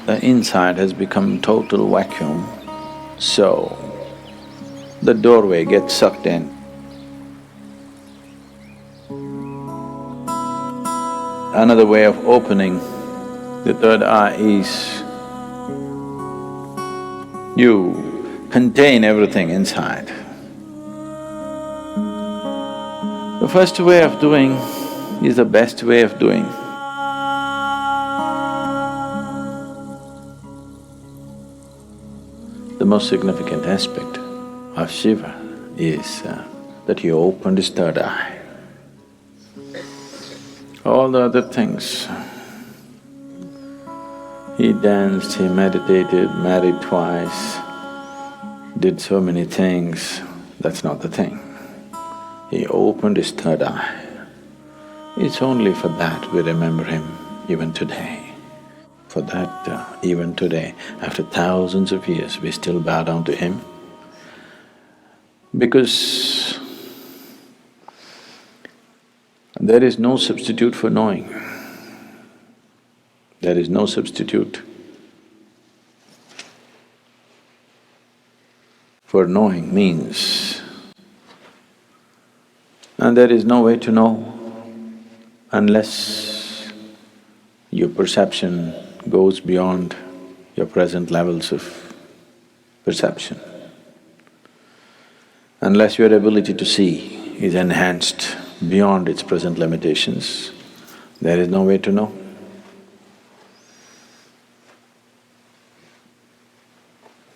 the inside has become total vacuum, so the doorway gets sucked in. Another way of opening the third eye is you contain everything inside. The first way of doing is the best way of doing. The most significant aspect of Shiva is that he opened his third eye. All the other things, he danced, he meditated, married twice, did so many things, that's not the thing. He opened his third eye. It's only for that we remember him even today. For that, even today, after thousands of years, we still bow down to him. Because there is no substitute for knowing. There is no substitute for knowing means. And there is no way to know unless your perception goes beyond your present levels of perception. Unless your ability to see is enhanced beyond its present limitations, there is no way to know.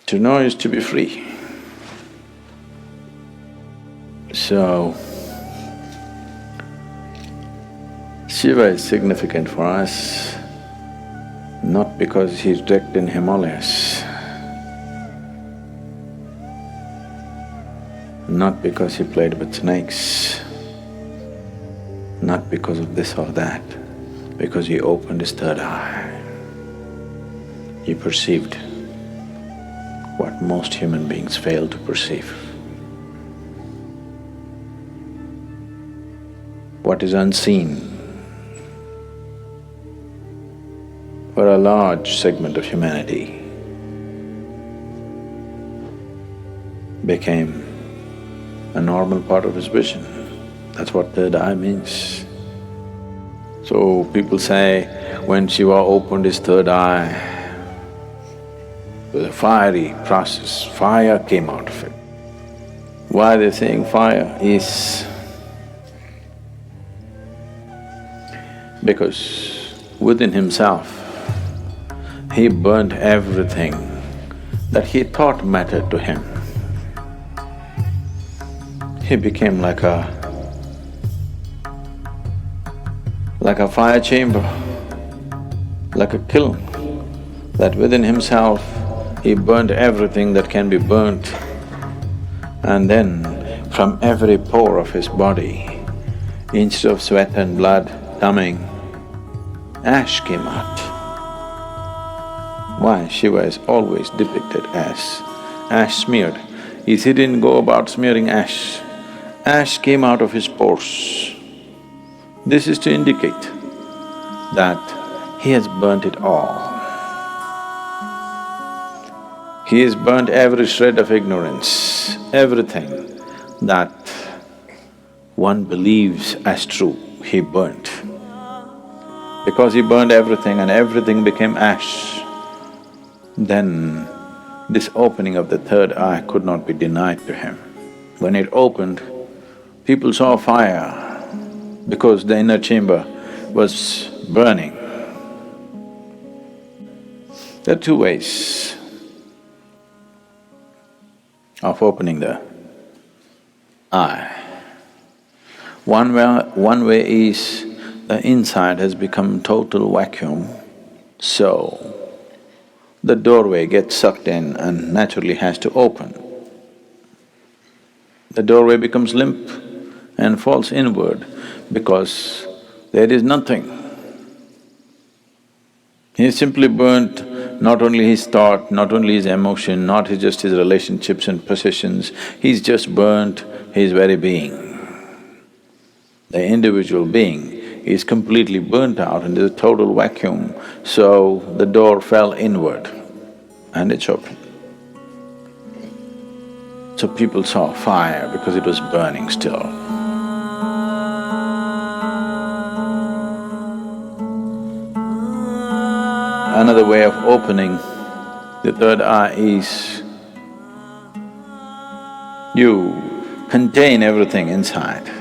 To know is to be free. So, Shiva is significant for us not because he's wrecked in Himalayas, not because he played with snakes, not because of this or that, because he opened his third eye. He perceived what most human beings fail to perceive. What is unseen for a large segment of humanity became a normal part of his vision. That's what third eye means. So people say, when Shiva opened his third eye, it was a fiery process, fire came out of it. Why they're saying fire is because within himself, he burnt everything that he thought mattered to him. He became like a fire chamber, like a kiln, that within himself he burnt everything that can be burnt. And then from every pore of his body, instead of sweat and blood coming, ash came out. Why? Shiva is always depicted as ash smeared. He didn't go about smearing ash. Ash came out of his pores. This is to indicate that he has burnt it all. He has burnt every shred of ignorance, everything that one believes as true, he burnt. Because he burned everything and everything became ash, then this opening of the third eye could not be denied to him. When it opened, people saw fire because the inner chamber was burning. There are two ways of opening the eye. One way is the inside has become total vacuum, so the doorway gets sucked in and naturally has to open. The doorway becomes limp and falls inward because there is nothing. He simply burnt not only his thought, not only his emotion, not just his relationships and possessions, he's just burnt his very being. The individual being is completely burnt out and there's a total vacuum, so the door fell inward and it's open. So people saw fire because it was burning still. Another way of opening the third eye is you contain everything inside.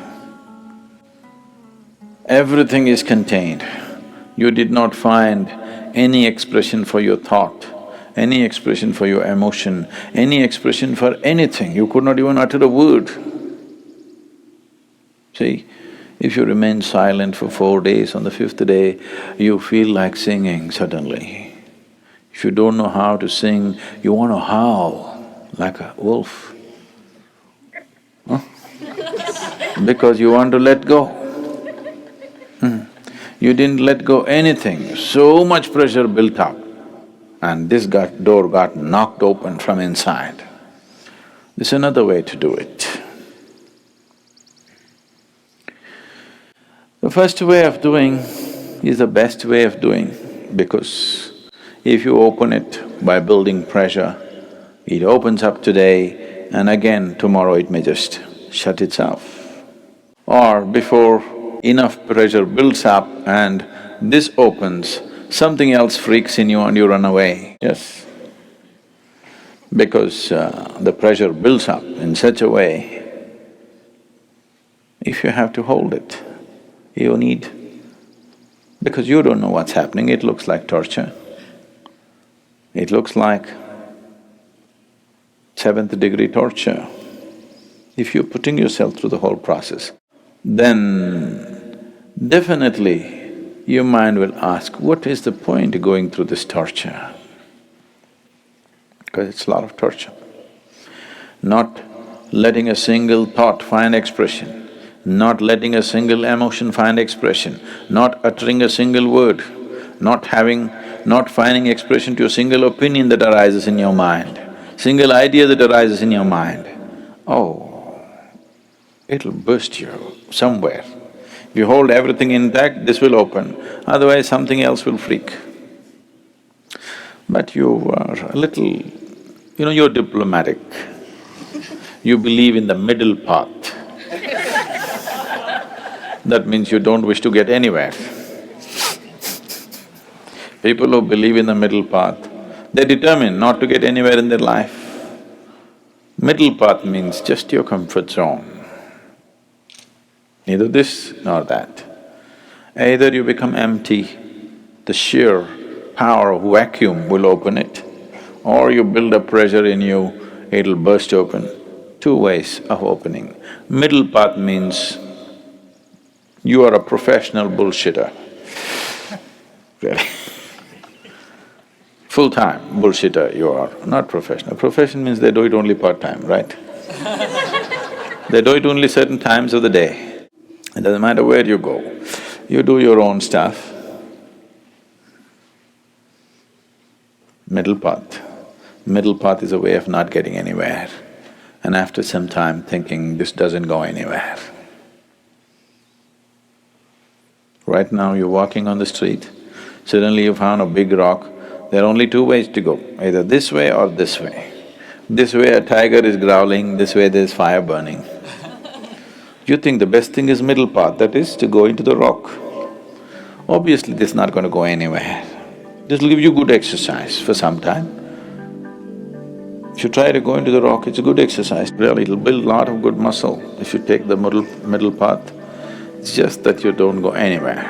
Everything is contained. You did not find any expression for your thought, any expression for your emotion, any expression for anything. You could not even utter a word. See, if you remain silent for 4 days, on the 5th day, you feel like singing suddenly. If you don't know how to sing, you want to howl like a wolf. Huh? Because you want to let go. You didn't let go anything, so much pressure built up, and this door got knocked open from inside. This is another way to do it. The first way of doing is the best way of doing, because if you open it by building pressure, it opens up today and again tomorrow it may just shut itself. Or before enough pressure builds up and this opens, something else freaks in you and you run away. Yes. Because the pressure builds up in such a way, if you have to hold it, you need… because you don't know what's happening, it looks like torture. It looks like 7th degree torture. If you're putting yourself through the whole process, then definitely your mind will ask, what is the point of going through this torture? Because it's a lot of torture. Not letting a single thought find expression, not letting a single emotion find expression, not uttering a single word, not finding expression to a single opinion that arises in your mind, single idea that arises in your mind. Oh, it'll burst you somewhere. If you hold everything intact, this will open, otherwise something else will freak. But you are a little… you're diplomatic. You believe in the middle path. That means you don't wish to get anywhere. People who believe in the middle path, they're determined not to get anywhere in their life. Middle path means just your comfort zone. Neither this nor that. Either you become empty, the sheer power of vacuum will open it, or you build up pressure in you, it'll burst open. Two ways of opening. Middle path means you are a professional bullshitter. Really. Full-time bullshitter you are, not professional. Profession means they do it only part-time, right? They do it only certain times of the day. It doesn't matter where you go, you do your own stuff. Middle path. Middle path is a way of not getting anywhere, and after some time thinking, this doesn't go anywhere. Right now you're walking on the street, suddenly you found a big rock, there are only two ways to go, either this way or this way. This way a tiger is growling, this way there's fire burning. You think the best thing is middle path, that is to go into the rock. Obviously this is not going to go anywhere. This will give you good exercise for some time. If you try to go into the rock, it's a good exercise, really, it'll build a lot of good muscle if you take the middle path. It's just that you don't go anywhere.